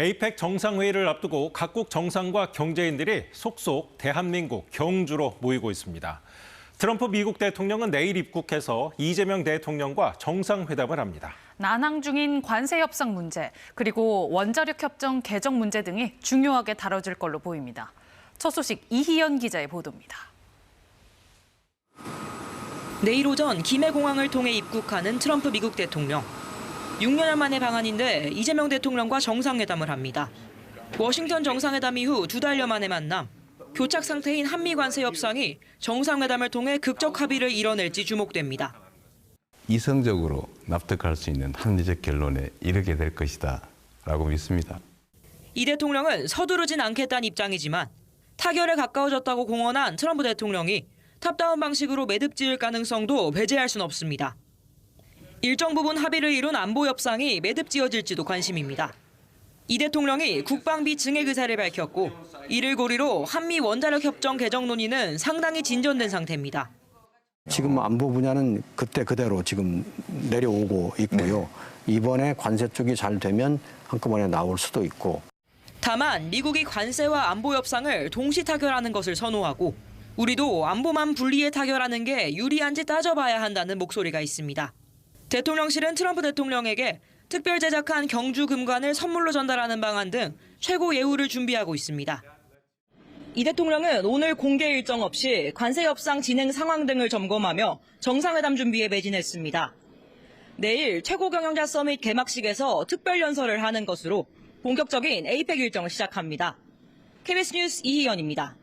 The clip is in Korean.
에이펙 정상회의를 앞두고 각국 정상과 경제인들이 속속 대한민국 경주로 모이고 있습니다. 트럼프 미국 대통령은 내일 입국해서 이재명 대통령과 정상회담을 합니다. 난항 중인 관세 협상 문제, 그리고 원자력 협정 개정 문제 등이 중요하게 다뤄질 걸로 보입니다. 첫 소식 이희연 기자의 보도입니다. 내일 오전 김해공항을 통해 입국하는 트럼프 미국 대통령. 6년 만의 방한인데 이재명 대통령과 정상회담을 합니다. 워싱턴 정상회담 이후 2달여 만에 만남. 교착 상태인 한미 관세 협상이 정상회담을 통해 극적 합의를 이뤄낼지 주목됩니다. 이성적으로 납득할 수 있는 합리적 결론에 이르게 될 것이다 라고 믿습니다. 이 대통령은 서두르진 않겠다는 입장이지만 타결에 가까워졌다고 공언한 트럼프 대통령이 탑다운 방식으로 매듭 지을 가능성도 배제할 순 없습니다. 일정 부분 합의를 이룬 안보 협상이 매듭 지어질지도 관심입니다. 이 대통령이 국방비 증액 의사를 밝혔고 이를 고리로 한미 원자력 협정 개정 논의는 상당히 진전된 상태입니다. 지금 안보 분야는 그때 그대로 지금 내려오고 있고요. 이번에 관세 쪽이 잘 되면 한꺼번에 나올 수도 있고. 다만 미국이 관세와 안보 협상을 동시 타결하는 것을 선호하고 우리도 안보만 분리해 타결하는 게 유리한지 따져봐야 한다는 목소리가 있습니다. 대통령실은 트럼프 대통령에게 특별 제작한 경주 금관을 선물로 전달하는 방안 등 최고 예우를 준비하고 있습니다. 이 대통령은 오늘 공개 일정 없이 관세 협상 진행 상황 등을 점검하며 정상회담 준비에 매진했습니다. 내일 최고 경영자 서밋 개막식에서 특별 연설을 하는 것으로 본격적인 에이펙 일정을 시작합니다. KBS 뉴스 이희연입니다.